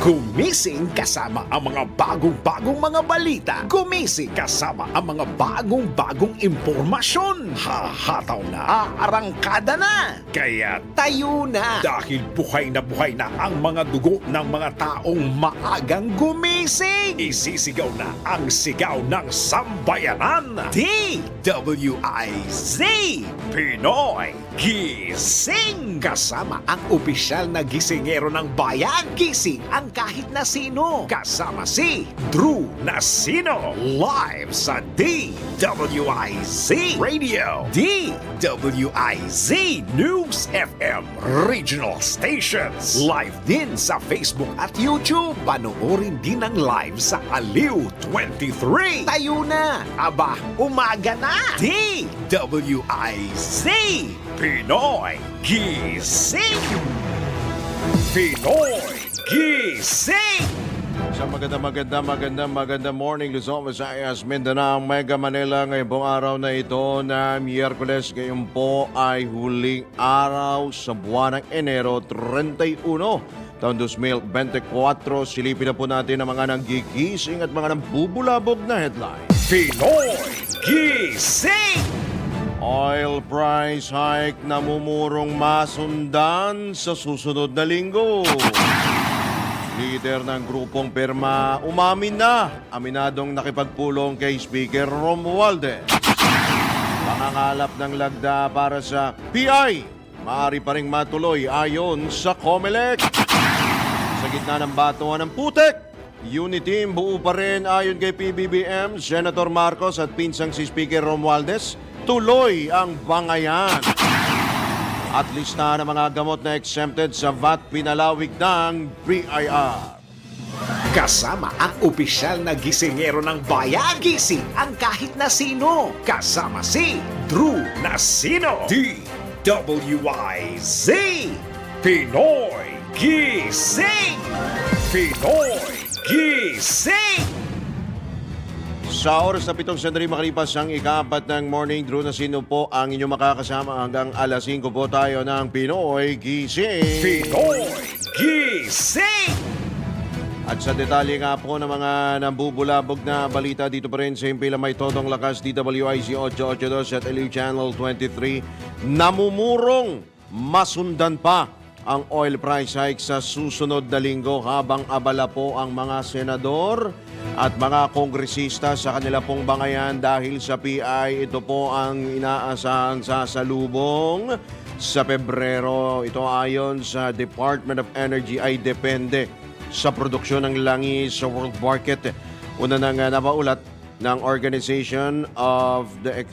Gumising kasama ang mga bagong-bagong mga balita. Gumising kasama ang mga bagong-bagong impormasyon. Hahataw na, aarangkada na. Kaya tayo na. Dahil buhay na ang mga dugo ng mga taong maagang gumising. Isisigaw na ang sigaw ng sambayanan. DWIZ Pinoy Gising. Kasama ang opisyal na gisingero ng bayan. Gising ang kahit na sino. Kasama si Drew Nasino. Live sa DWIZ Radio. DWIZ News FM Regional Stations. Live din sa Facebook at YouTube. Panoorin din ang live sa Aliw 23. Tayo na. Aba, umaga na. DWIZ Pinoy Gising. Pinoy Gising. Sa magandang morning, Luzon, Visayas, Mindanao, Mega Manila ngayong pong araw na ito na Miyerkules. Ngayon po ay huling araw sa buwan ng Enero 31, taon 2024. Silipin na po natin ang mga nanggigising at mga nambubulabog na headline. Pinoy Gising. Oil price hike namumurong masundan sa susunod na linggo. Leader ng grupong Pirma umamin na, aminadong nakipagpulong kay Speaker Romualdez. Pangangalap ng lagda para sa PI, maaari pa ring matuloy ayon sa COMELEC. Sa gitna ng batuhan ng putek, Uniteam buo pa rin ayon kay PBBM, Senator Marcos at pinsang si Speaker Romualdez. Tuloy ang bangayan. At lista ng mga gamot na exempted sa VAT pinalawig ng BIR. Kasama ang opisyal na gisingero ng bayan. Gising ang kahit na sino. Kasama si Drew Nasino. DWIZ Pinoy Gising. Pinoy Gising. Sa oras na 7 sandali makalipas ang ika-4 ng morning, Drew Nasino po ang inyong makakasama hanggang alas 5 po tayo ng Pinoy Gising. Pinoy Gising. At sa detalye nga po ng mga nambubulabog na balita dito pa rin sa Impila May Todong Lakas, DWIZ 882 at LU Channel 23, namumurong masundan pa ang oil price hike sa susunod na linggo habang abala po ang mga senador at mga kongresista sa kanila pong bangayan dahil sa PI. Ito po ang inaasahang sasalubong sa Pebrero. Ito ayon sa Department of Energy ay depende sa produksyon ng langis sa world market. Una nang napaulat ng Organization of the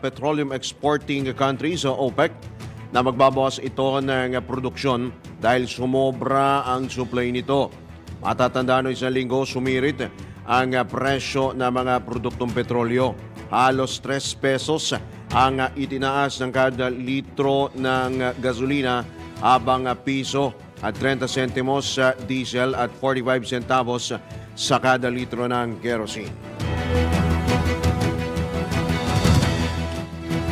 Petroleum Exporting Countries o OPEC na magbabawas ito ng produksyon dahil sumobra ang supply nito. Matatandaan ng isang linggo, sumirit ang presyo ng mga produktong petrolyo. Halos 3 pesos ang itinaas ng kada litro ng gasolina habang piso at 30 sentimos sa diesel at 45 centavos sa kada litro ng kerosene.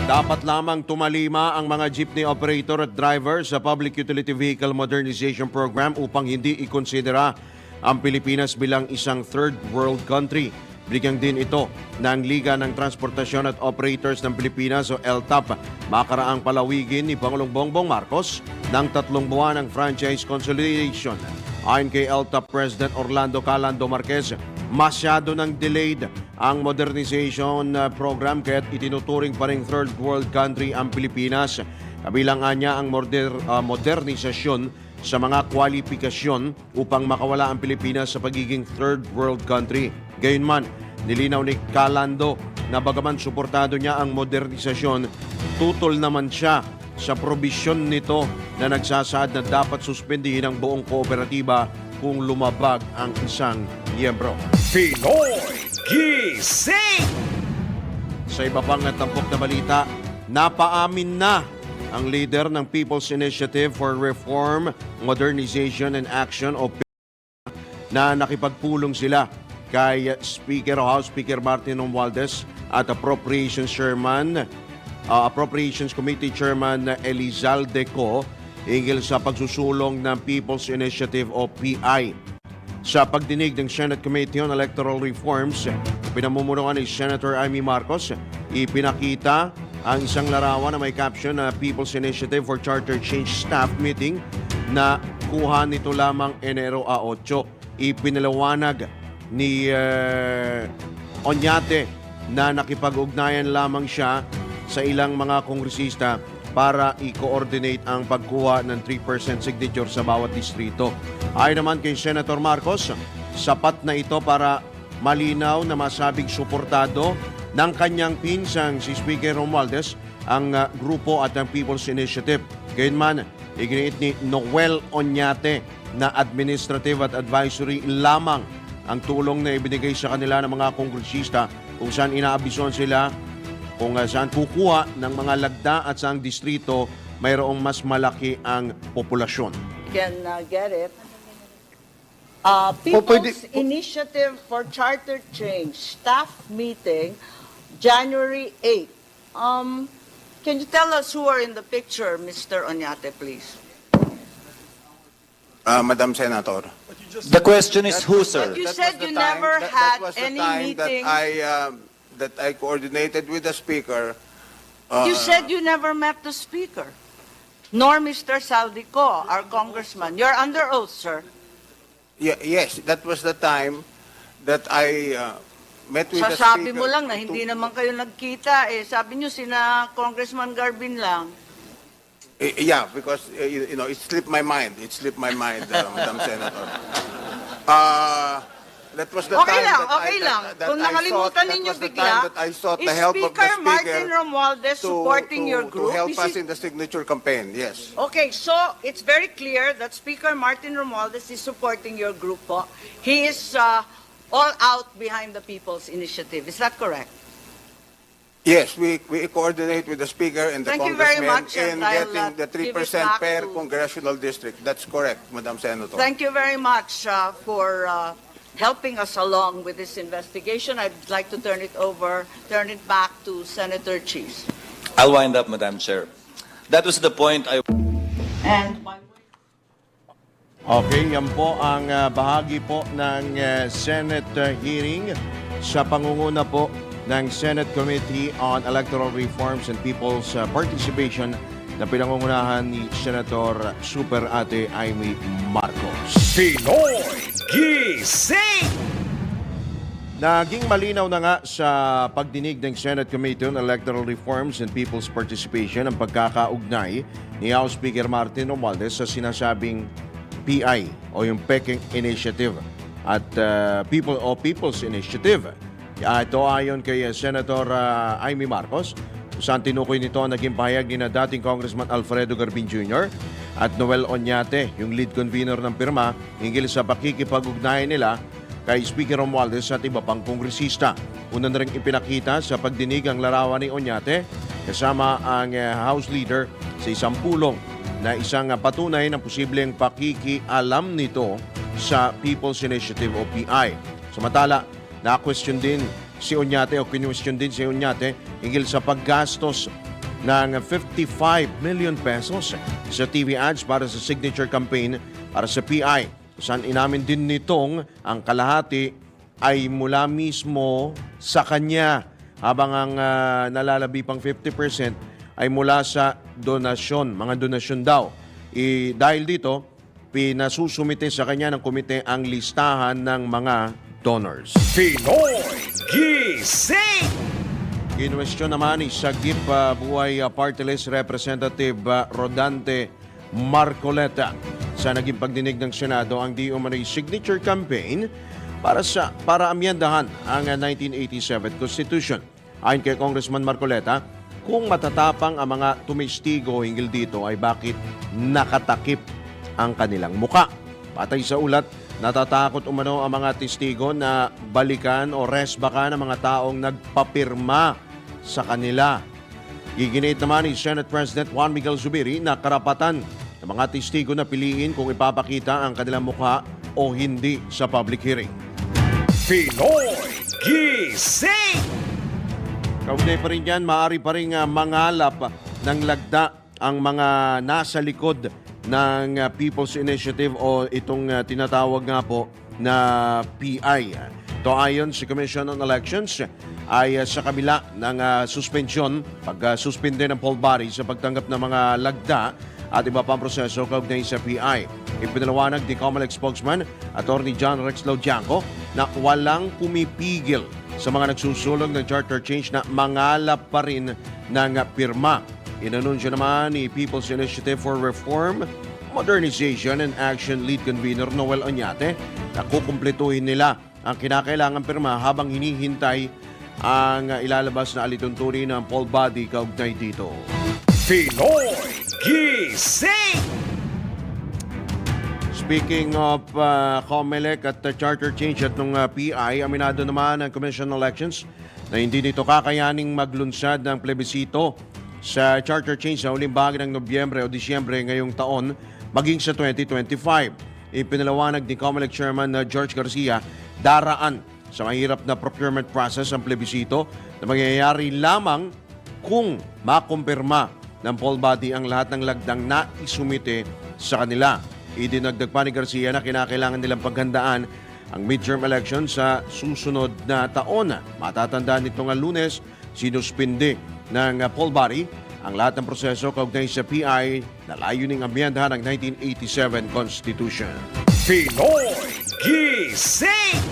Dapat lamang tumalima ang mga jeepney operator at driver sa Public Utility Vehicle Modernization Program upang hindi ikonsidera ang Pilipinas bilang isang third world country. Bigyan din ito ng Liga ng Transportasyon at Operators ng Pilipinas o LTAP. Makaraang palawigin ni Pangulong Bongbong Marcos ng 3 buwan ng franchise consolidation. Ayon kay LTAP President Orlando Calando Marquez, masyado nang delayed ang modernization program kaya't itinuturing pa ring third world country ang Pilipinas. Kabilang niya ang modernisasyon sa mga kwalifikasyon upang makawala ang Pilipinas sa pagiging third world country. Gayunman, nilinaw ni Calando na bagaman suportado niya ang modernisasyon, tutol naman siya sa probisyon nito na nagsasaad na dapat suspendihin ang buong kooperatiba kung lumabag ang isang miyembro. Pinoy Gising. Sa iba pang tampok na balita, napaamin na ang leader ng People's Initiative for Reform, Modernization and Action o PIRMA na nakipagpulong sila kay House Speaker Martin Romualdez at Appropriations Committee Chairman Elizalde Co hinggil sa pagsusulong ng People's Initiative o PI. Sa pagdinig ng Senate Committee on Electoral Reforms, pinamumunuan ni Senator Amy Marcos, ipinakita ang isang larawan na may caption na People's Initiative for Charter Change Staff Meeting na kuha nito lamang Enero 8. Ipinalawanag ni Oñate na nakipag-ugnayan lamang siya sa ilang mga kongresista para i-coordinate ang pagkuha ng 3% signature sa bawat distrito. Ayon naman kay Senator Marcos, sapat na ito para malinaw na masabing suportado ng kanyang pinsang si Speaker Romualdez ang grupo at ang People's Initiative. Gayunman, iginiit ni Noel Oñate na administrative at advisory lamang ang tulong na ibinigay sa kanila ng mga kongresista kung saan inaabison sila kung saan kukuha ng mga lagda at saang distrito mayroong mas malaki ang populasyon. Can get it. pwede- People's Initiative for Charter Change staff meeting, January 8. Can you tell us who are in the picture, Mr. Oñate, please? Madam Senator. The question is who, sir? But you That said was the you time- never that had was the any time meeting. that I coordinated with the Speaker. You said you never met the Speaker, nor Mr. Saldico, our congressman. You're under oath, sir. Yes, that was the time that I met with the Speaker. Sasabi mo lang na hindi naman kayo nagkita. Sabi niyo sina Congressman Garbin lang. Yeah, because you know, it slipped my mind. It slipped my mind, Madam Senator. That was the Okay time lang, that okay I, lang. that Kung I nakalimutan sought, ninyo that was the bigla, time that I sought the is help of the Speaker Speaker Martin Romualdez supporting your group? to help Is us it- in the signature campaign. Yes. Okay, so it's very clear that Speaker Martin Romualdez is supporting your group po. He is all out behind the People's Initiative. Is that correct? Yes, we coordinate with the Speaker and the Thank you very Congressman much, in and I'll, getting the give it 3% back per to- congressional district. That's correct, Madam Senator. Thank you very much for helping us along with this investigation. I'd like to turn it back to Senator Cheese. I'll wind up, Madam Chair. That was the point I... And Okay, yan po ang bahagi po ng Senate hearing sa pangunguna po ng Senate Committee on Electoral Reforms and People's Participation na pinangungunahan ni Senator Super Ate Amy Marcos. Pinoy Gising! Naging malinaw na nga sa pagdinig ng Senate Committee on Electoral Reforms and People's Participation ang pagkakaugnay ni House Speaker Martin Romualdez sa sinasabing PI o yung Peking Initiative at People's Initiative. Ito ayon kay Senator Amy Marcos, saan tinukoy nito ang naging pahayag ni na dating Congressman Alfredo Garbin Jr. at Noel Oñate, yung lead convener ng pirma, hinggil sa pakikipag-ugnayan nila kay Speaker Romualdez at iba pang kongresista. Una na rin ipinakita sa pagdinig ang larawan ni Oñate kasama ang House Leader sa isang pulong na isang patunay ng posibleng pakikialam nito sa People's Initiative o PI. Samantala, na-question din si Oñate o kinwestiyon din si Oñate hinggil sa paggastos ng 55 million pesos sa TV ads para sa signature campaign para sa PI. Saan inamin din nitong ang kalahati ay mula mismo sa kanya habang ang nalalabi pang 50% ay mula sa donasyon, mga donasyon daw. Dahil dito, pinasusumite sa kanya ng komite ang listahan ng mga donors. Pinoy Gising! Kinwestiyon naman ni Sagip Buhay Party List Representative Rodante Marcoleta sa naging pagdinig ng Senado ang di umano'y signature campaign para amyendahan ang 1987 Constitution. Ayon kay Congressman Marcoleta, kung matatapang ang mga tumistigo hinggil dito ay bakit nakatakip ang kanilang muka. Patay sa ulat, natatakot umano ang mga testigo na balikan o resbakan ang mga taong nagpapirma sa kanila. Giginit naman ni Senate President Juan Miguel Zubiri na karapatan ng mga testigo na piliin kung ipapakita ang kanilang mukha o hindi sa public hearing. Pinoy Gising! Kaugnay pa rin yan, maaari pa rin mangalap ng lagda ang mga nasa likod ng People's Initiative o itong tinatawag nga po na PI. Ito ayon sa Commission on Elections ay sa kabila ng suspensyon, pag-suspende ng poll body sa pagtanggap ng mga lagda at iba pang proseso kaugnay sa PI. Ipinalawanag ni COMELEC spokesman Attorney John Rex Laudianco na walang pumipigil sa mga nagsusulong ng charter change na mangalap pa rin ng pirma. Inanunsyo naman ni People's Initiative for Reform, Modernization and Action Lead Convener Noel Oñate na kukumpletuhin nila ang kinakailangan pirma habang hinihintay ang ilalabas na alituntunin ng poll body kaugnay dito. Pinoy Gising! Speaking of COMELEC at charter change at ng PI, aminado naman ang Commission on Elections na hindi nito kakayaning maglunsad ng plebisito sa charter change sa huling bahagi ng Nobyembre o Disyembre ngayong taon maging sa 2025. Ipinalawanag ni COMELEC Chairman George Garcia, daraan sa mahirap na procurement process ang plebisito na mangyayari lamang kung makumpirma ng poll body ang lahat ng lagdang na isumite sa kanila. Idinagdag pa ni Garcia na kinakailangan nilang paghandaan ang midterm election sa susunod na taon. Matatandaan nitong Lunes, sinuspindi ng poll body ang lahat ng proseso kaugnay sa PI na layuning amyendahan ng 1987 Constitution. Pinoy Gising!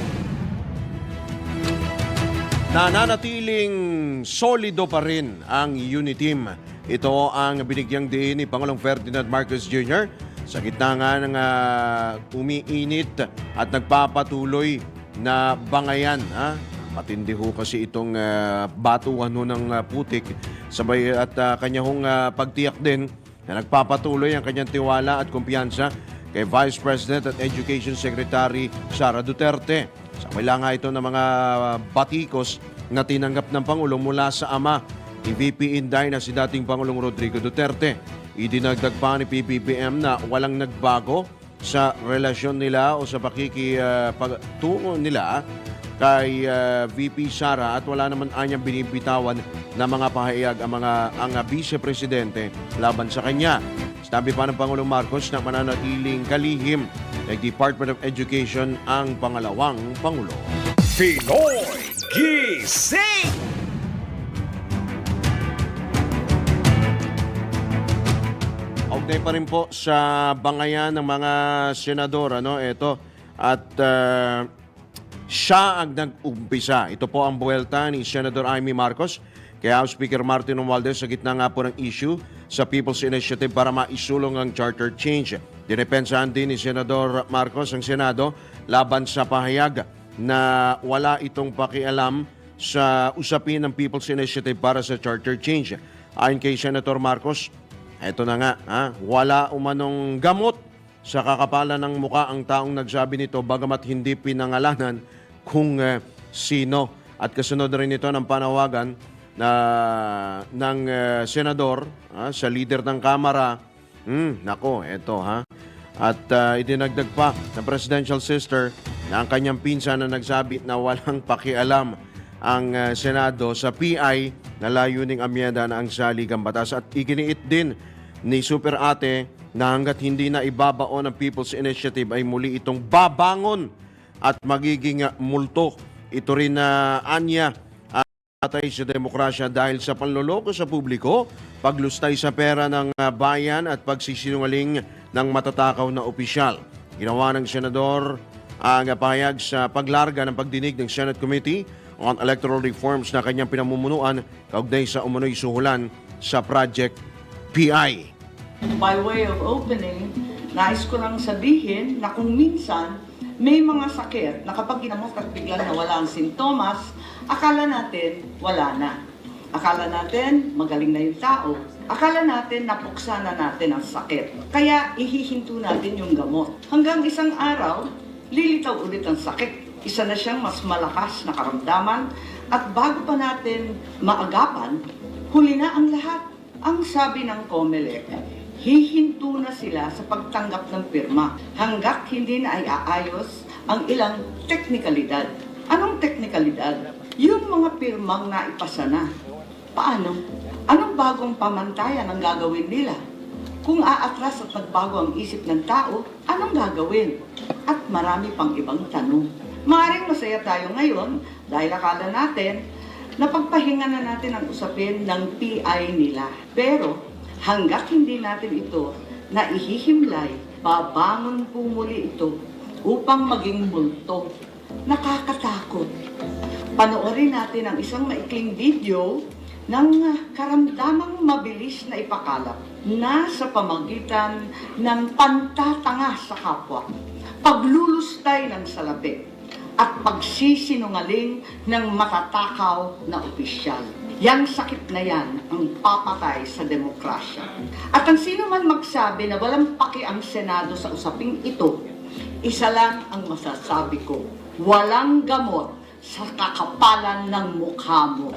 Nananatiling solido pa rin ang unity team. Ito ang binigyang diin ni Pangulong Ferdinand Marcos Jr. sa gitna nga ng umiinit at nagpapatuloy na bangayan. Matindi ho kasi itong batuhan ho ng putik. Sabay at kanya hong pagtiyak din na nagpapatuloy ang kanyang tiwala at kumpiyansa kay Vice President at Education Secretary Sara Duterte. Sabay lang nga ito ng mga batikos na tinanggap ng Pangulo mula sa ama ni VP Inday na si dating Pangulong Rodrigo Duterte. Idinagdag pa ni PBBM na walang nagbago sa relasyon nila o sa pakikipagtungo nila kay VP Sara at wala naman anyang binibitawan na mga pahayag ang Vice Presidente laban sa kanya. Sinabi pa ng Pangulong Marcos na mananatiling kalihim kay Department of Education ang pangalawang Pangulo. Pinoy Gising! Kaugnay pa rin po sa bangayan ng mga senador, ito. At siya ang nag-umpisa. Ito po ang buwelta ni Senador Amy Marcos kay House Speaker Martin Romualdez sa gitna nga po ng issue sa People's Initiative para maisulong ang charter change. Dinepensahan din ni Senador Marcos ang Senado laban sa pahayag na wala itong pakialam sa usapin ng People's Initiative para sa charter change. Ayon kay Senator Marcos, eto na nga, wala umanong gamot sa kakapalan ng muka ang taong nagsabi nito bagamat hindi pinangalanan kung sino. At kasunod rin ito ng panawagan ng senador sa leader ng Kamara. Nako, eto At idinagdag pa ng presidential sister na ang kanyang pinsan na nagsabi na walang pakialam ang Senado sa PI na layuning amyenda na ang saligang batas. At iginiit din ni Super Ate na hanggat hindi na ibabaon ang People's Initiative ay muli itong babangon at magiging multo. Ito rin na anya atay sa demokrasya dahil sa panloloko sa publiko, paglustay sa pera ng bayan at pagsisinungaling ng matatakaw na opisyal. Ginawa ng senador ang pahayag sa paglarga ng pagdinig ng Senate Committee on Electoral Reforms na kanyang pinamumunuan kaugnay sa umunoy suhulan sa Project PI. By way of opening, nais ko lang sabihin na kung minsan may mga sakit na kapag ginamot at biglang nawala ang sintomas, akala natin wala na. Akala natin magaling na yung tao. Akala natin napuksa na natin ang sakit. Kaya ihihinto natin yung gamot. Hanggang isang araw, lilitaw ulit ang sakit. Isa na siyang mas malakas na karamdaman at bago pa natin maagapan, huli na ang lahat. Ang sabi ng COMELEC, hihinto na sila sa pagtanggap ng pirma hanggat hindi na ay aayos ang ilang teknikalidad. Anong teknikalidad? Yung mga pirmang naipasa na. Paano? Anong bagong pamantayan ang gagawin nila? Kung aatras at nagbago ang isip ng tao, anong gagawin? At marami pang ibang tanong. Maaaring masaya tayo ngayon dahil akala natin na pagpahinga na natin ang usapin ng PI nila. Pero hanggat hindi natin ito na ihihimlay, babangon po muli ito upang maging multo. Nakakatakot. Panoorin natin ang isang maikling video ng karamdamang mabilis na ipakalat na sa pamagitan ng pantatanga sa kapwa, paglulustay ng salapi, at pagsisinungaling ng matatakaw na opisyal. Yang sakit na yan ang papatay sa demokrasya. At ang sino man magsabi na walang paki ang Senado sa usaping ito, isa lang ang masasabi ko, walang gamot sa kakapalan ng mukha mo.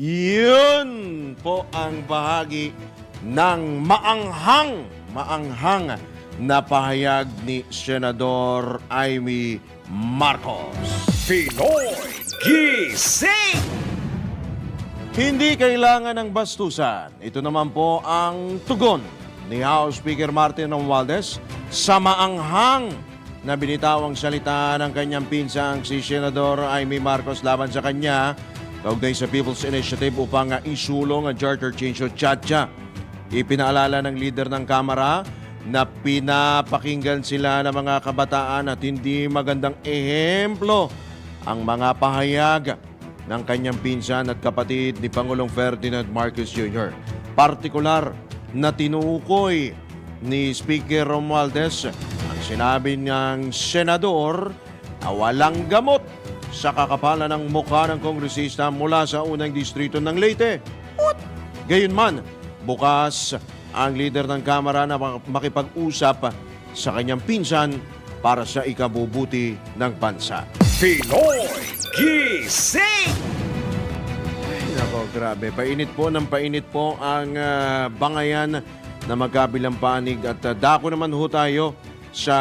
Yun po ang bahagi ng maanghang na pahayag ni Senador Amy Marcos. Pinoy Gising! Hindi kailangan ng bastusan. Ito naman po ang tugon ni House Speaker Martin Romualdez sa maanghang na binitawang salita ng kanyang pinsang si Senador Amy Marcos laban sa kanya kaugnay sa People's Initiative upang isulong ang charter change o CHATCHA. Ipinaalala ng leader ng Kamara na pinapakinggan sila ng mga kabataan at hindi magandang ehemplo ang mga pahayag ng kanyang pinsan at kapatid ni Pangulong Ferdinand Marcos Jr. Partikular na tinukoy ni Speaker Romualdez ang sinabi ng senador na walang gamot sa kakapalan ng mukha ng kongresista mula sa unang distrito ng Leyte. Gayunman, bukas ang leader ng Kamara na makipag-usap sa kanyang pinsan para sa ikabubuti ng bansa. Pinoy Gising! Nako, grabe. Painit po ang bangayan na magkabilang panig at dako naman ho tayo sa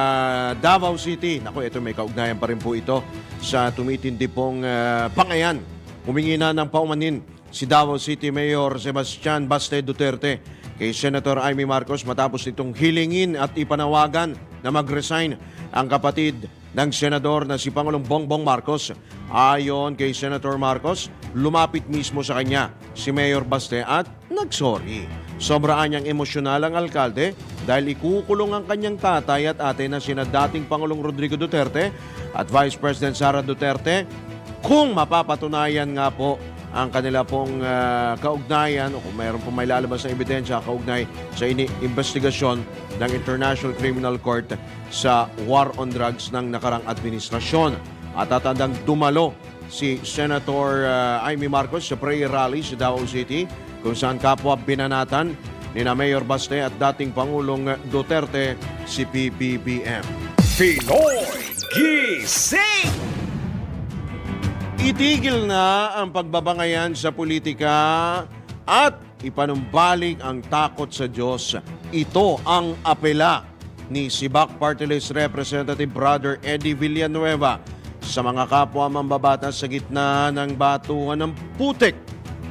Davao City. Nako, ito may kaugnayan pa rin po ito sa tumitindi pong bangayan. Humingi na ng paumanin si Davao City Mayor Sebastian Baste Duterte kay Senator Amy Marcos matapos itong hilingin at ipanawagan na mag-resign ang kapatid ng senador na si Pangulong Bongbong Marcos. Ayon kay Senator Marcos, lumapit mismo sa kanya si Mayor Baste at nagsorry. Sobraan niyang emosyonal ang alkalde dahil ikukulong ang kanyang tatay at ate na sina dating Pangulong Rodrigo Duterte at Vice President Sara Duterte kung mapapatunayan nga po ang kanila pong kaugnayan o kung mayroon pong may lalabas na ebidensya kaugnay sa investigasyon ng International Criminal Court sa war on drugs ng nakarang administrasyon. At tatandang dumalo si Senator Amy Marcos sa prayer rally sa Davao City kung saan kapwa binanatan ni na Mayor Baste at dating Pangulong Duterte si PBBM. Pinoy Gising! Itigil na ang pagbabangayan sa politika at ipanumbalik ang takot sa Diyos. Ito ang apela ni Sibak Party List Representative Brother Eddie Villanueva sa mga kapwa mambabatas sa gitna ng batuhan ng putik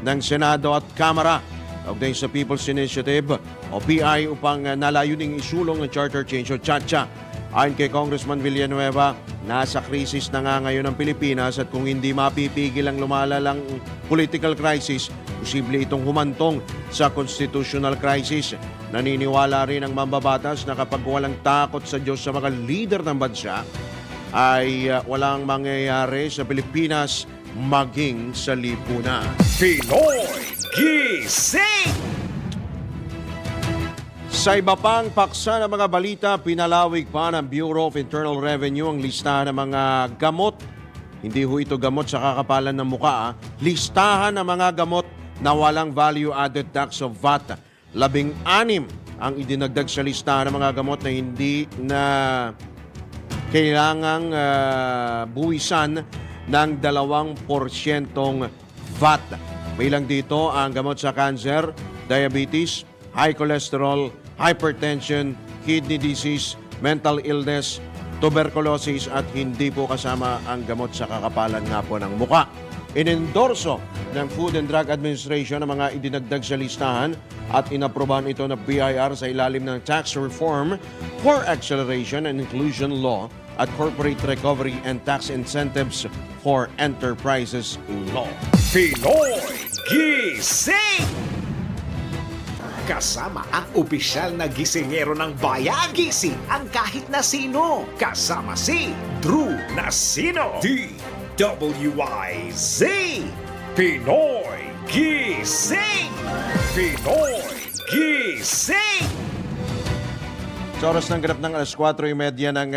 ng Senado at Kamara kaugnay sa People's Initiative o PI upang nalayuning isulong ang charter change o CHATCHA. Ayon kay Congressman Villanueva, nasa krisis na nga ngayon ang Pilipinas at kung hindi mapipigil ang lumalalang political crisis, posible itong humantong sa constitutional crisis. Naniniwala rin ang mambabatas na kapag walang takot sa Diyos sa mga leader ng bansa, ay walang mangyayari sa Pilipinas maging sa lipunan. Pinoy Gising! Sa iba pang paksa ng mga balita, pinalawig pa ng Bureau of Internal Revenue ang listahan ng mga gamot. Hindi ho ito gamot sa kakapalan ng muka. Listahan ng mga gamot na walang value-added tax of VAT. 16 ang idinagdag sa listahan ng mga gamot na hindi na kailangang buwisan ng 2% VAT. May lang dito ang gamot sa cancer, diabetes, high cholesterol, hypertension, kidney disease, mental illness, tuberculosis at hindi po kasama ang gamot sa kakapalan nga po ng muka. Inendorso ng Food and Drug Administration ang mga idinagdag sa listahan at inaprobahan ito ng BIR sa ilalim ng Tax Reform for Acceleration and Inclusion Law at Corporate Recovery and Tax Incentives for Enterprises Law. Pinoy Gising! Kasama ang opisyal na gisingero ng bayan. Gising ang kahit na sino. Kasama si Drew Nasino. DWIZ. Pinoy Gising! Pinoy Gising! Sa oras ng ganap ng alas 4:30 ng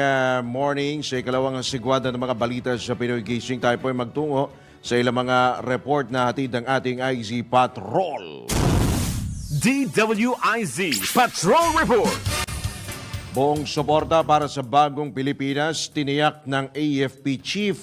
morning, sa ikalawang sigwada ng mga balita sa Pinoy Gising, tayo po ay magtungo sa ilang mga report na hatid ng ating IZ Patrol. DWIZ Patrol Report. Buong suporta para sa bagong Pilipinas, tiniyak ng AFP Chief.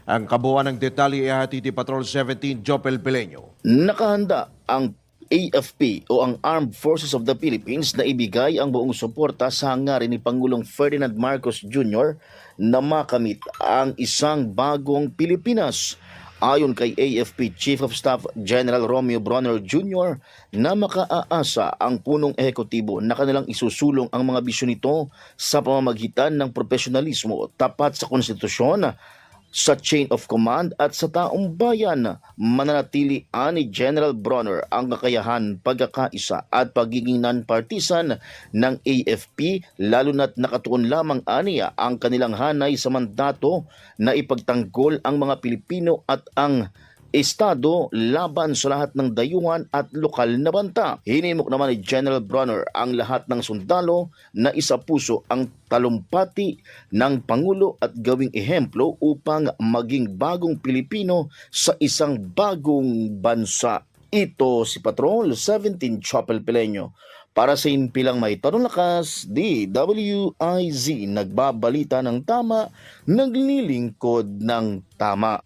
Ang kabuuan ng detalye ay hatid ni Patrol 17, Jopel Pileño. Nakahanda ang AFP o ang Armed Forces of the Philippines na ibigay ang buong suporta sa hangarin ni Pangulong Ferdinand Marcos Jr. na makamit ang isang bagong Pilipinas. Ayon kay AFP Chief of Staff General Romeo Bronner Jr. na makaaasa ang punong ehekutibo na kanilang isusulong ang mga bisyon nito sa pamamagitan ng profesionalismo tapat sa konstitusyon, sa chain of command at sa taong bayan. Mananatili ani General Bronner ang kakayahan, pagkakaisa at pagiging non-partisan ng AFP, lalo na't nakatuon lamang aniya ang kanilang hanay sa mandato na ipagtanggol ang mga Pilipino at ang Estado laban sa lahat ng dayuhan at lokal na banta. Hinimok naman ni General Bronner ang lahat ng sundalo na isa puso ang talumpati ng Pangulo at gawing ehemplo upang maging bagong Pilipino sa isang bagong bansa. Ito si Patrol 17 Chopel Pileño. Para sa impilang may tanong lakas, DWIZ nagbabalita ng tama, naglilingkod ng tama.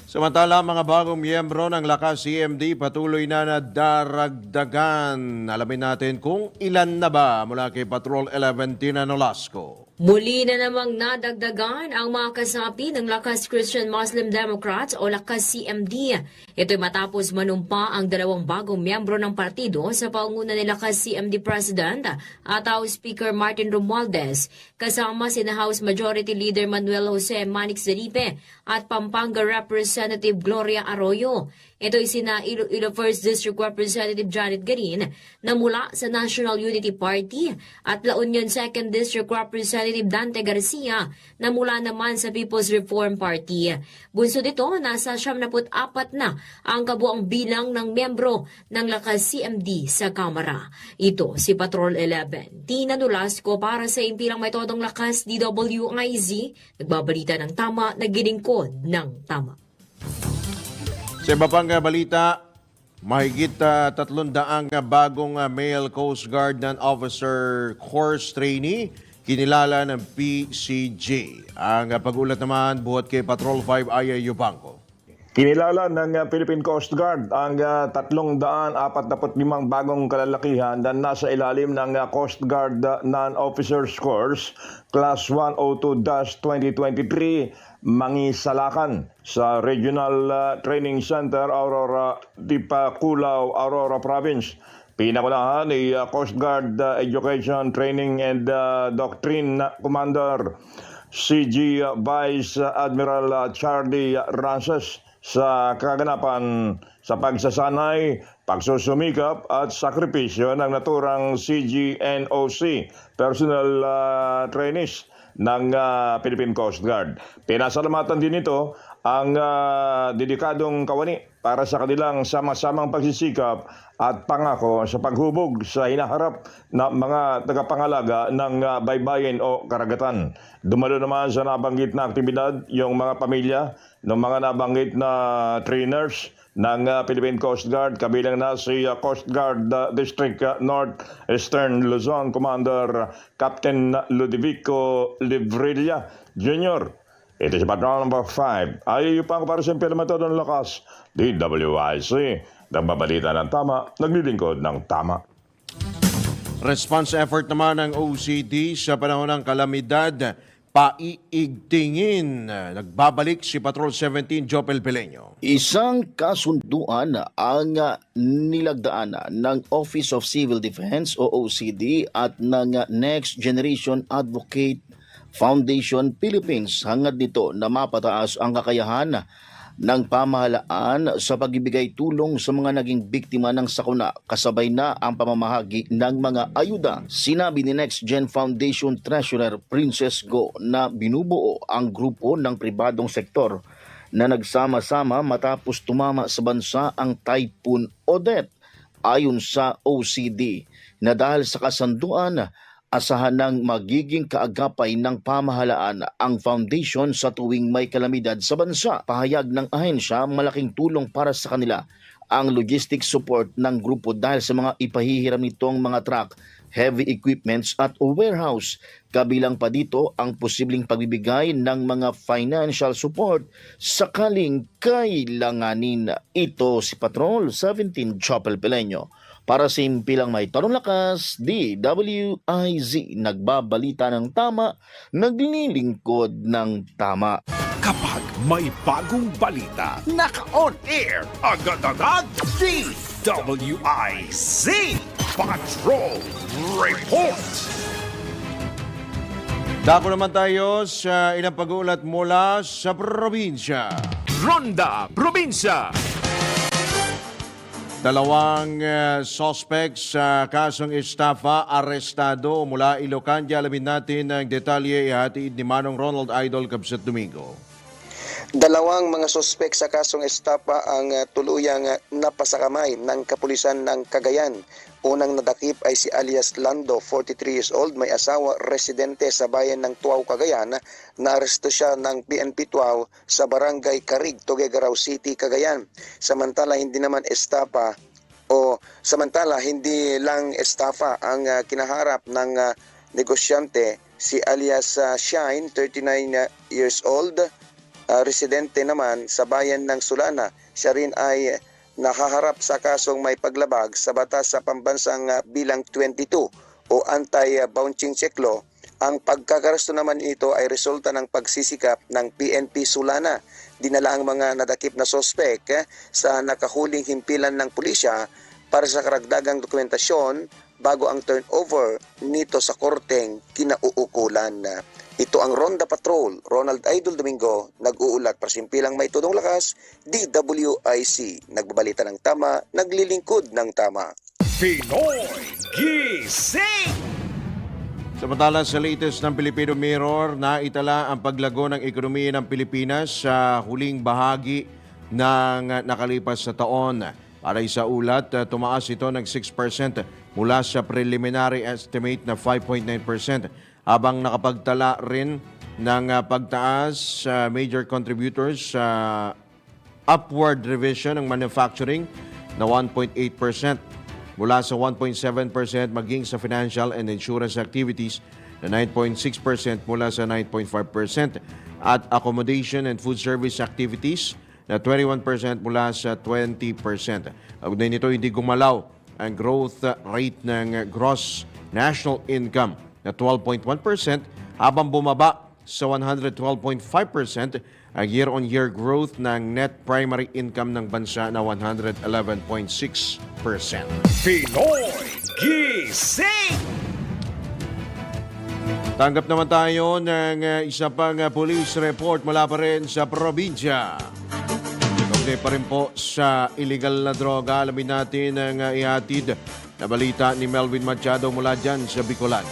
Samantala, mga bagong miyembro ng Lakas CMD patuloy na nadaragdagan. Alamin natin kung ilan na ba mula kay Patrol 11 Tina Nolasco. Muli na namang nadagdagan ang mga kasapi ng Lakas Christian Muslim Democrats o Lakas CMD. Ito'y matapos manumpa ang dalawang bagong miyembro ng partido sa paunguna ni Lakas CMD President at House Speaker Martin Romualdez, kasama sina House Majority Leader Manuel Jose Manix Zeripe at Pampanga Representative Gloria Arroyo. Ito'y sina Iloilo 1st District Representative Janet Garin na mula sa National Unity Party at La Union 2nd District Representative Dante Garcia na mula naman sa People's Reform Party. Bunso dito, nasa 74 na ang kabuang bilang ng miyembro ng Lakas CMD sa Kamara. Ito si Patrol 11. Tina Nolasco para sa impilang may todong Lakas DWIZ, nagbabalita ng tama, naglilingkod ng tama. Sa iba pang balita, mahigit 300 bagong male Coast Guard non-officer course trainee kinilala ng PCG. Ang pag-ulat naman buhat kay Patrol 5 Aya Yubanco. Kinilala ng Philippine Coast Guard ang 345 bagong kalalakihan na nasa ilalim ng Coast Guard Non-Officers Course Class 102-2023 Mangisalakan sa Regional Training Center Aurora, Dipakulaw, Aurora Province. Pinakunahan ni Coast Guard Education Training and Doctrine Commander CG Vice Admiral Charlie Rances sa kaganapan sa pagsasanay, pagsusumikap at sakripisyo ng naturang CGNOC personnel trainees ng Philippine Coast Guard. Pinasalamatan din ito ang dedikadong kawani para sa kanilang sama-samang pagsisikap at pangako sa paghubog sa hinaharap na mga tagapangalaga ng baybayin o karagatan. Dumalo naman sa nabanggit na aktibidad yung mga pamilya ng mga nabanggit na trainers ng Philippine Coast Guard, kabilang na si Coast Guard District North-Eastern Luzon Commander Captain Ludovico Livrilla Jr. Ito si Patrol number 5. Ayaw pa ako para sa implemento ng Lakas DWIC. Nagbabalita ng tama, naglilingkod ng tama. Response effort naman ng OCD sa panahon ng kalamidad. paiigtingin. Nagbabalik si Patrol 17 Jopel Peleño. Isang kasunduan ang nilagdaan ng Office of Civil Defense o OCD at ng Next Generation Advocate Foundation Philippines hangad nito na mapataas ang kakayahan ng pamahalaan sa pagbibigay tulong sa mga naging biktima ng sakuna kasabay na ang pamamahagi ng mga ayuda. Sinabi ni Next Gen Foundation Treasurer Princess Go na binubuo ang grupo ng pribadong sektor na nagsama-sama matapos tumama sa bansa ang Typhoon Odette. Ayon sa OCD na dahil sa kasunduan, asahan ng magiging kaagapay ng pamahalaan ang foundation sa tuwing may kalamidad sa bansa. Pahayag ng ahensya, malaking tulong para sa kanila ang logistic support ng grupo dahil sa mga ipahihiram nitong mga truck, heavy equipments at warehouse. Kabilang pa dito ang posibleng pagbibigay ng mga financial support sakaling kailanganin. Ito si Patrol 17 Chopel Peleño. Para sa impilang may tarong lakas, DWIZ, nagbabalita ng tama, naglilingkod ng tama. Kapag may bagong balita, naka-on air, agad-agad, DWIZ Patrol Report. Dako naman tayo sa ilang pag-uulat mula sa probinsya. Ronda Probinsya. Dalawang suspects sa kasong estafa arestado mula Ilocania. Alamin natin ang detalye ihatid ni Manong Ronald Idol Kabsat Domingo. Dalawang mga sospek sa kasong estafa ang tuluyang napasakamay ng kapulisan ng Cagayan. Unang nadakip ay si alias Lando, 43 years old, may asawa, residente sa bayan ng Tuaw, Cagayan. Naaresto siya ng PNP Tuaw sa barangay Carig, Tuguegarao City, Cagayan. Samantala hindi lang estafa ang kinaharap ng negosyante, si alias Shine, 39 years old, residente naman sa bayan ng Sulana. Siya rin ay nakaharap sa kasong may paglabag sa batas sa pambansang bilang 22 o anti-bouncing check law. Ang pagkakaresto naman ito ay resulta ng pagsisikap ng PNP Sulana. Dinala ang mga nadakip na sospek sa nakahuling himpilan ng pulisya para sa karagdagang dokumentasyon bago ang turnover nito sa korteng kinauukulan. Ito ang Ronda Patrol, Ronald Idol Domingo, nag-uulat para simpilang may tudong lakas, DWIC, nagbabalita ng tama, naglilingkod ng tama. Pinoy Gising. Samantala sa latest ng Filipino Mirror, naitala ang paglago ng ekonomiya ng Pilipinas sa huling bahagi ng nakalipas na taon. Para sa ulat, tumaas ito ng 6% mula sa preliminary estimate na 5.9%. Habang nakapagtala rin ng pagtaas sa major contributors sa upward revision ng manufacturing na 1.8%. Mula sa 1.7% maging sa financial and insurance activities na 9.6% mula sa 9.5% at accommodation and food service activities na 21% mula sa 20%. Kaugnay nito, hindi gumalaw ang growth rate ng gross national income na 12.1% habang bumaba sa 112.5% ang year-on-year growth ng net primary income ng bansa na 111.6%. Pinoy Gising. Tanggap naman tayo ng isa pang police report mula pa rin sa probinsya. Kaugnay pa rin po sa illegal na droga. Alamin natin ang ihatid na balita ni Melvin Machado mula dyan sa Bicolan.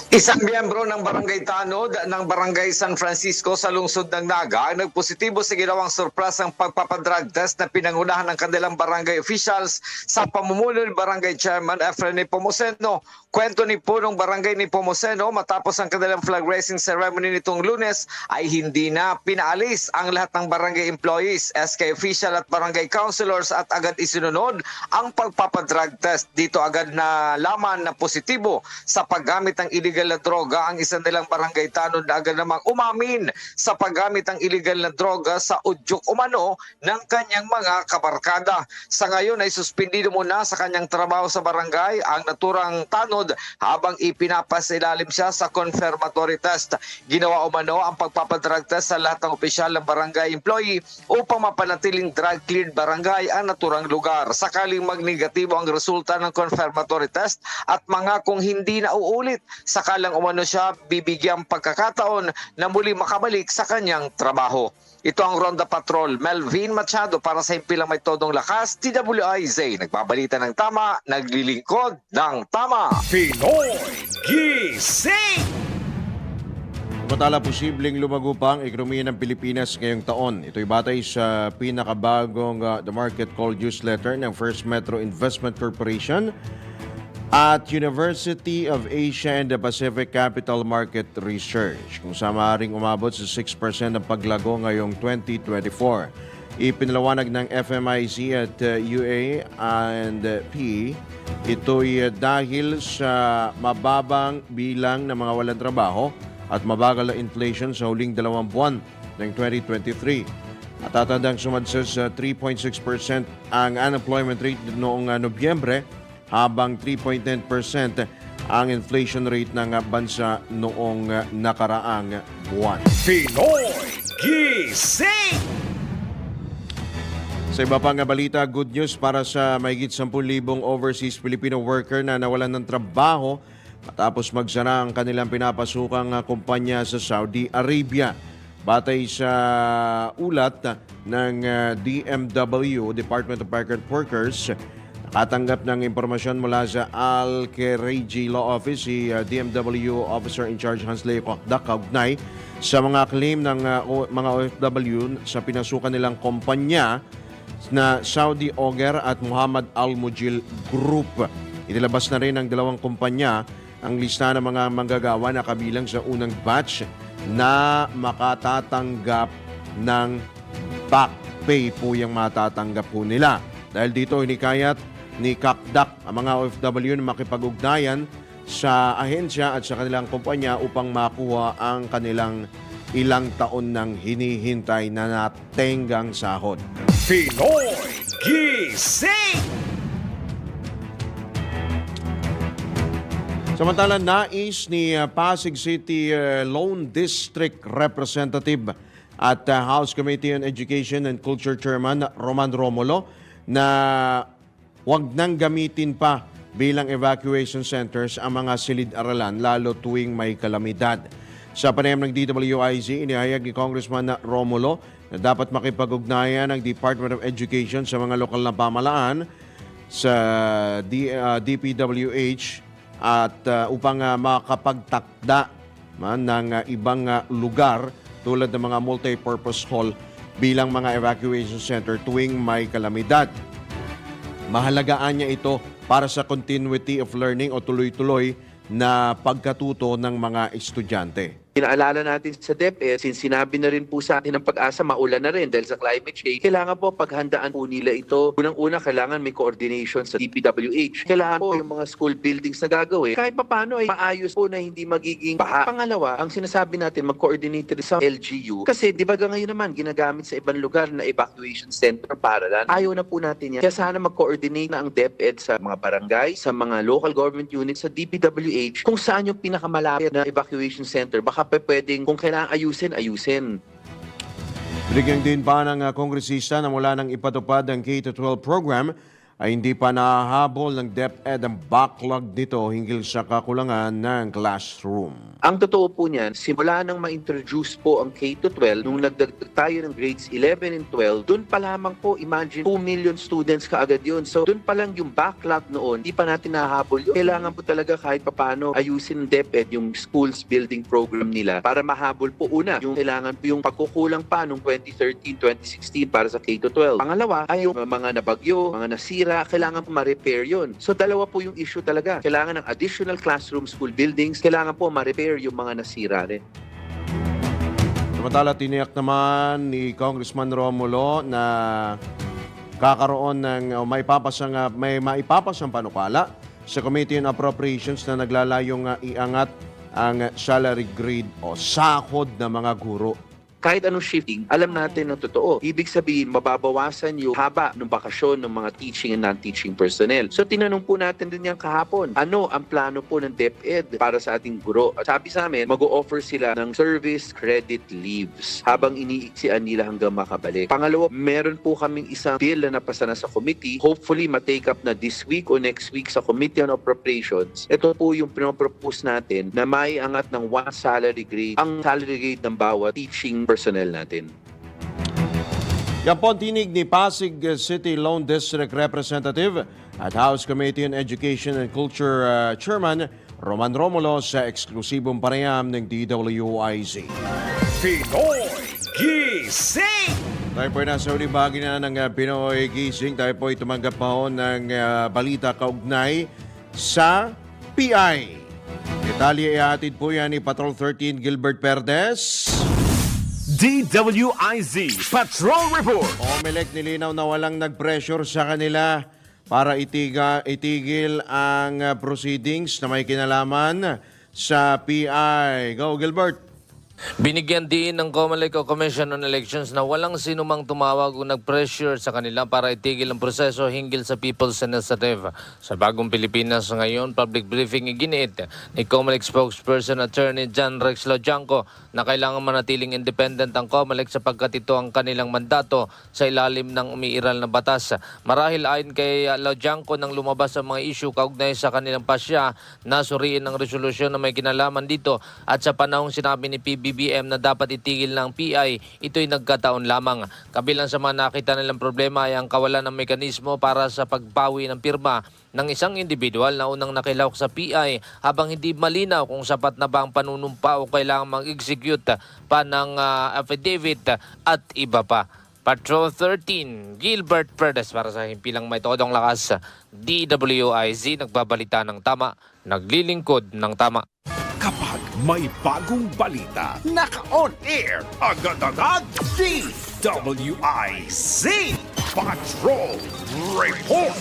Isang miyembro ng Barangay Tanod ng Barangay San Francisco sa lungsod ng Naga ang nagpositibo sa ginawang surprisang pagpapadrug test na pinangunahan ng kanilang barangay officials sa pamumuno ni Barangay Chairman Efren Nepomuceno. Kwento ni punong barangay Nepomuceno, matapos ang kanilang flag raising ceremony nitong Lunes ay hindi na pinaalis ang lahat ng barangay employees, SK official at barangay councilors at agad isinunod ang pagpapadrug test. Dito agad na laman na positibo sa paggamit ng illegal illegal na droga ang isang nilang barangay tanod na agad namang umamin sa paggamit ng illegal na droga sa udyok umano ng kanyang mga kabarkada. Sa ngayon ay suspendido muna sa kanyang trabaho sa barangay ang naturang tanod habang ipinapasilalim siya sa confirmatory test. Ginawa umano ang pagpapadrug test sa lahat ng opisyal ng barangay employee upang mapanatiling drug-cleared barangay ang naturang lugar. Sakaling magnegatibo ang resulta ng confirmatory test at mga kung hindi na uulit, sakalang umano siya bibigyang pagkakataon na muli makabalik sa kanyang trabaho. Ito ang Ronda Patrol, Melvin Machado para sa Himpilang May Todong Lakas, TWIZ. Nagbabalita ng tama, naglilingkod ng tama. Pinoy Gising! Samantala, posibleng lumago pa ang ekonomiya ng Pilipinas ngayong taon. Ito'y batay sa pinakabagong The Market Call newsletter ng First Metro Investment Corporation at University of Asia and the Pacific Capital Market Research, kung saan maaaring umabot sa 6% ang paglago ngayong 2024. Ipinalawanag ng FMIC at UA and P, ito'y dahil sa mababang bilang ng mga walang trabaho at mabagal na inflation sa huling 2 buwan ng 2023. At tatandang sumadsad sa 3.6% ang unemployment rate noong Nobyembre, habang 3.9% ang inflation rate ng bansa noong nakaraang buwan. Pinoy Gising! Sa iba pang balita, good news para sa mahigit 10,000 overseas Filipino worker na nawalan ng trabaho matapos magsara ang kanilang pinapasukang kumpanya sa Saudi Arabia. Batay sa ulat ng DMW, Department of Migrant Workers, nakatanggap ng impormasyon mula sa Al-Khareji Law Office si DMW Officer in Charge Hans Leo Kokdak kaugnay sa mga claim ng mga OFW sa pinasukan nilang kumpanya na Saudi Auger at Muhammad Al-Mujil Group. Inilabas na rin ng dalawang kumpanya ang lista ng mga manggagawa na kabilang sa unang batch na makatatanggap ng back pay po yung matatanggap po nila. Dahil dito hinikayat ni Kakdak ang mga OFW na makipag-ugnayan sa ahensya at sa kanilang kumpanya upang makuha ang kanilang ilang taon ng hinihintay na natenggang sahod. Pinoy Gising! Samantala, nais ni Pasig City Lone District Representative at House Committee on Education and Culture Chairman Roman Romulo na huwag nang gamitin pa bilang evacuation centers ang mga silid-aralan lalo tuwing may kalamidad. Sa panayam ng DWIZ, inihayag ni Congressman Romulo na dapat makipag-ugnayan ng Department of Education sa mga lokal na pamalaan sa DPWH at upang makapagtakda ng ibang lugar tulad ng mga multi-purpose hall bilang mga evacuation center tuwing may kalamidad. Mahalagaan niya ito para sa continuity of learning o tuloy-tuloy na pagkatuto ng mga estudyante. Inaalala natin sa DepEd, since sinabi na rin po sa atin ng Pag-asa, maulan na rin dahil sa climate change, kailangan po paghandaan po nila ito. Unang-una, kailangan may coordination sa DPWH. Kailangan po yung mga school buildings na gagawin, kahit paano ay maayos po na hindi magiging baha. Pangalawa, ang sinasabi natin, mag-coordinate rin sa LGU. Kasi di ba ngayon naman, ginagamit sa ibang lugar na evacuation center para lang. Ayaw na po natin yan. Kaya sana mag-coordinate na ang DepEd sa mga barangay, sa mga local government units, sa DPWH, kung saan yung pinakamalapit na evacuation center. Baka pwedeng kung kailangan ayusin. Binigyan din pa ng kongresista na mula nang ipatupad ang K-12 program ay hindi pa nahahabol ng DepEd ang backlog nito hinggil sa kakulangan ng classroom. Ang totoo po niyan, simula nang ma-introduce po ang K-12, nung nagdagdag tayo ng grades 11 and 12, doon pa lamang po, imagine, 2 million students kaagad yun. So doon pa lang yung backlog noon, hindi pa natin nahahabol yun. Kailangan po talaga kahit papano ayusin ng DepEd yung schools building program nila para mahabol po una yung kailangan po yung pagkukulang pa nung 2013, 2016 para sa K-12. Pangalawa ay yung mga nabagyo, mga nasira, kailangan po ma-repair yun. So dalawa po yung issue talaga. Kailangan ng additional classroom school buildings, kailangan po ma-repair yung mga nasira rin. Samantala, tiniyak naman ni Congressman Romulo na kakaroon ng may maipapasang panukala sa Committee on Appropriations na naglalayong iangat ang salary grade o sahod ng mga guro. Kahit anong shifting, alam natin ng totoo. Ibig sabihin, mababawasan yung haba ng bakasyon ng mga teaching and non-teaching personnel. So tinanong po natin din yan kahapon, ano ang plano po ng DepEd para sa ating guro? At sabi sa amin, mag-o-offer sila ng service credit leaves habang iniiksian nila hanggang makabalik. Pangalawa, meron po kaming isang bill na napasa na sa committee. Hopefully, ma-take up na this week o next week sa Committee on Appropriations. Ito po yung pinopropose natin na may angat ng 1 salary grade, ang salary grade ng bawat teaching personnel natin. Yan po ang tinig ni Pasig City Lone District Representative at House Committee on Education and Culture Chairman Roman Romulo sa eksklusibong panayam ng DWIZ. Pinoy Gising! Tayo po ay nasa uling bahagi na ng Pinoy Gising. Tayo po ay tumanggap pa ho ng balita kaugnay sa PI. Detalye ihatid po yan ni Patrol 13 Gilbert Perdes. DWIZ Patrol Report. Omelec nilinaw na walang nag-pressure sa kanila para itigil ang proceedings na may kinalaman sa PI. Go, Gilbert! Binigyan din ng COMELEC o Commission on Elections na walang sinumang tumawag o nag-pressure sa kanila para itigil ang proseso hinggil sa People's Initiative. Sa bagong Pilipinas ngayon, public briefing iginiit ni COMELEC spokesperson Attorney John Rex Lojanco na kailangan manatiling independent ang COMELEC sapagkat ito ang kanilang mandato sa ilalim ng umiiral na batas. Marahil ayon kay Lojanco nang lumabas ang mga issue kaugnay sa kanilang pasya na suriin ng resolusyon na may kinalaman dito at sa panahong sinabi ni BBM na dapat itigil ng PI, ito'y nagkataon lamang. Kabilang sa mga nakita nilang problema ay ang kawalan ng mekanismo para sa pagbawi ng pirma ng isang individual na unang nakilahok sa PI habang hindi malinaw kung sapat na ba ang panunumpa o kailangan mag-execute pa ng affidavit at iba pa. Patrol 13, Gilbert Perdes para sa himpilang may todong lakas. DWIZ, nagbabalita ng tama, naglilingkod ng tama. Kapag may bagong balita, naka-on air, agad-agad, DWIZ Patrol Report.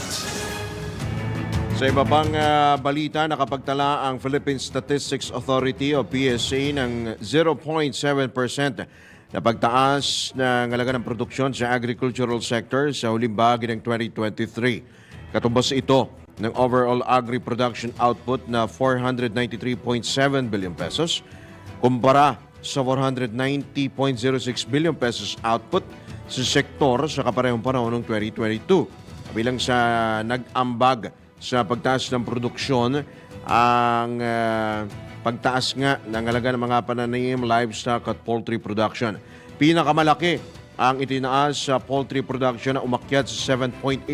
Sa iba pang balita, nakapagtala ang Philippine Statistics Authority o PSA ng 0.7% na pagtaas ng halaga ng produksyon sa agricultural sector sa huling bahagi ng 2023. Katumbas ito ng overall agri-production output na 493.7 billion pesos kumpara sa 490.06 billion pesos output sa sektor sa kaparehong panahon ng 2022. Kabilang sa nag-ambag sa pagtaas ng produksyon ang pagtaas nga ng halaga ng mga pananim, livestock at poultry production. Pinakamalaki ang itinaas sa poultry production na umakyat sa 7.8%.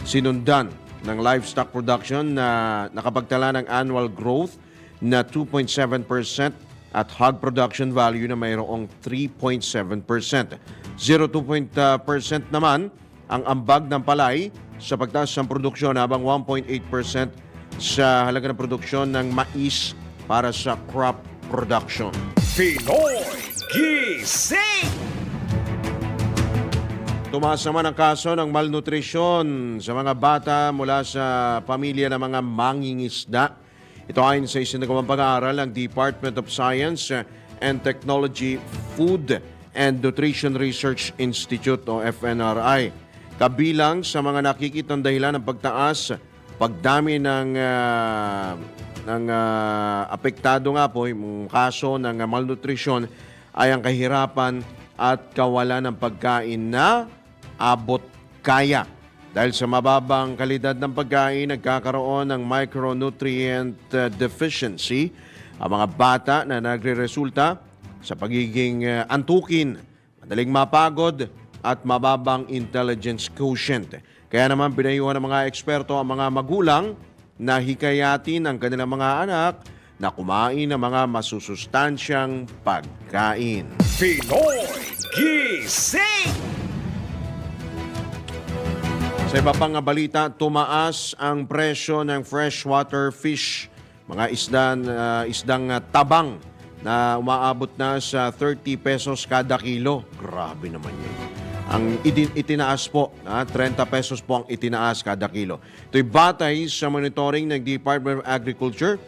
Sinundan ng livestock production na nakapagtala ng annual growth na 2.7% at hog production value na mayroong 3.7%. 0.2% naman ang ambag ng palay sa pagtaas ng produksyon habang 1.8% sa halaga ng produksyon ng mais para sa crop production. Pinoy Gising! Tumaas naman ang kaso ng malnutrisyon sa mga bata mula sa pamilya ng mga mangingisda. Ito ayon sa isinagawang pag-aaral ng Department of Science and Technology Food and Nutrition Research Institute o FNRI. Kabilang sa mga nakikitang dahilan ng pagtaas, pagdami ng apektado nga po yung kaso ng malnutrisyon ay ang kahirapan at kawalan ng pagkain na abot kaya. Dahil sa mababang kalidad ng pagkain, nagkakaroon ng micronutrient deficiency ang mga bata na nagre-resulta sa pagiging antukin, madaling mapagod at mababang intelligence quotient. Kaya naman pinayuhan ng mga eksperto ang mga magulang na hikayatin ang kanilang mga anak na kumain ng mga masusustansyang pagkain. Pinoy Gising! Sa iba pang balita, tumaas ang presyo ng freshwater fish, mga isdang tabang na umaabot na sa 30 pesos kada kilo. Grabe naman yun. Ang itinaas po, 30 pesos po ang itinaas kada kilo. Ito'y batay sa monitoring ng Department of Agriculture.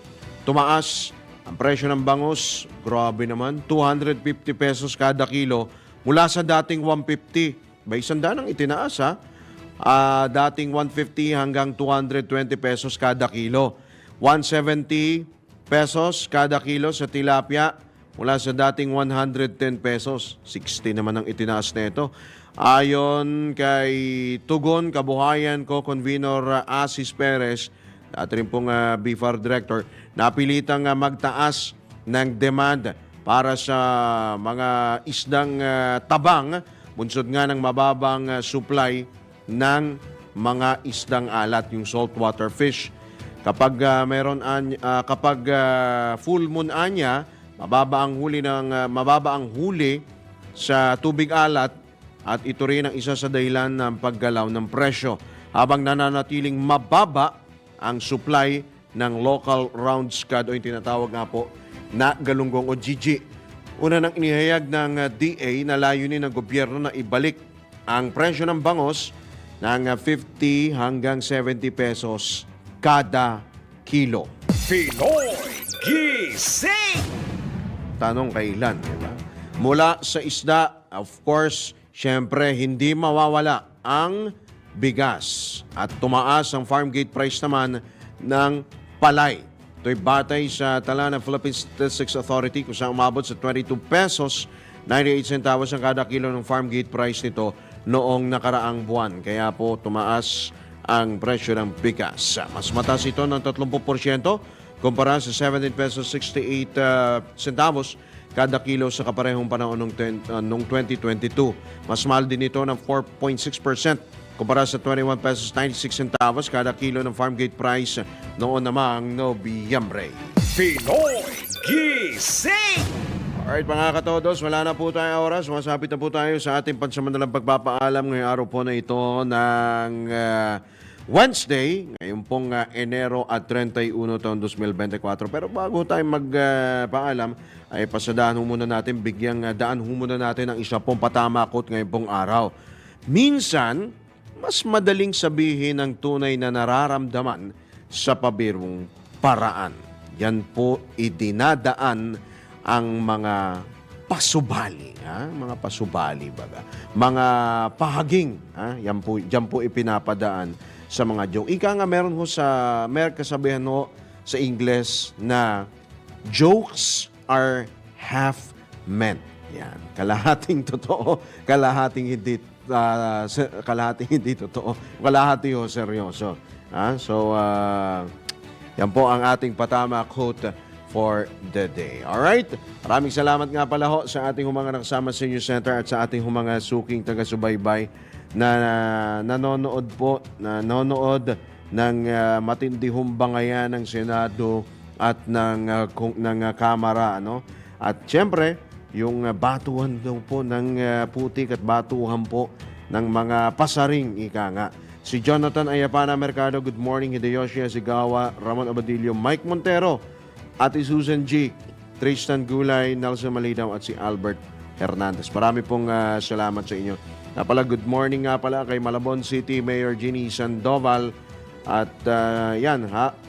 Tumaas Ang presyo ng bangus, grabe naman, 250 pesos kada kilo mula sa dating 150. May isandaan ang itinaas ha. Dating 150 hanggang 220 pesos kada kilo. 170 pesos kada kilo sa tilapia mula sa dating 110 pesos. 60 naman ang itinaas na ito. Ayon kay Tugon Kabuhayan Co-Convenor Asis Perez, dati rin pong BIFAR Director, napilitang magtaas ng demand para sa mga isdang tabang, bunsod nga ng mababang supply ng mga isdang alat, yung saltwater fish. Kapag full moon anya, mababa ang huli sa tubig alat, at ito rin ang isa sa dahilan ng paggalaw ng presyo, habang nananatiling mababa ang supply ng local round scad o yung tinatawag nga po na galunggong o GG. Una nang inihayag ng DA na layunin ng gobyerno na ibalik ang presyo ng bangos ng 50 hanggang 70 pesos kada kilo. Pinoy Gising! Tanong kailan, di ba? Mula sa isda, of course, syempre hindi mawawala ang bigas at tumaas ang farm gate price naman ng palay. Ito'y batay sa tala ng Philippine Statistics Authority kung saan umabot sa 22 pesos 98 centavos ang kada kilo ng farm gate price nito noong nakaraang buwan. Kaya po tumaas ang presyo ng bigas. Mas mataas ito ng 30% kumpara sa 17 pesos 68 centavos kada kilo sa kaparehong panahon noong 2022. Mas mahal din ito ng 4.6% kumpara sa 21 pesos 96 centavos kada kilo ng farm gate price noon namang Nobyembre. Pinoy Gising! Alright mga katodos, wala na po tayong oras. Masapit na po tayo sa ating pansamantalang pagpapaalam ngayong araw po na ito ng Wednesday, ngayon pong Enero at 31 taon 2024. Pero bago tayo magpaalam, ay pasadahan ho muna natin, bigyang daan ho muna natin ang isa pong patamakot ngayong pong araw. Minsan, mas madaling sabihin ang tunay na nararamdaman sa pabirong paraan. Yan po idinadaan ang mga pasubali, mga pasubali baga. Mga pahaging, yan po ipinapadaan sa mga joke. Ika nga meron ho kasabihan ho sa Ingles na jokes are half meant. Yan, kalahating totoo, kalahating hindi totoo, kalahati ho seryoso. So, yan po ang ating patama quote for the day. Alright? Maraming salamat nga pala ho sa ating mga nakasama sa News Center at sa ating mga suking taga-subaybay na nanonood ng matindi bangayan ng Senado at ng Kamara. At siyempre, yung batuhan daw po ng putik at batuhan po ng mga pasaring, ika nga. Si Jonathan Ayapana Mercado, good morning. Hideyoshi Asigawa, Ramon Abadillo, Mike Montero, Ate Susan G, Tristan Gulay, Nelson Malinaw at si Albert Hernandez. Marami pong salamat sa inyo. Napala, good morning nga pala kay Malabon City Mayor Ginny Sandoval at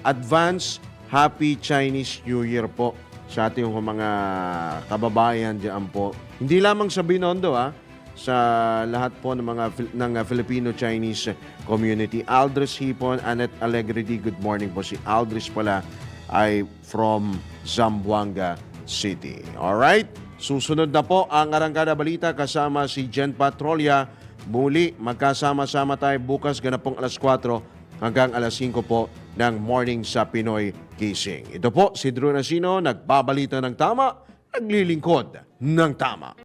advance Happy Chinese New Year po sa ating mga kababayan diyan po. Hindi lamang sa Binondo sa lahat po ng Filipino-Chinese community. Aldris Hipon, Annette Alegredi, good morning po. Si Aldris pala ay from Zamboanga City. Alright? Susunod na po ang Arangkada Balita kasama si Jen Patrolya. Muli, magkasama-sama tayo bukas ganapong alas 4 hanggang alas 5 po ng morning sa Pinoy Gising. Ito po si Drew Nasino, nagbabalita ng tama, naglilingkod ng tama.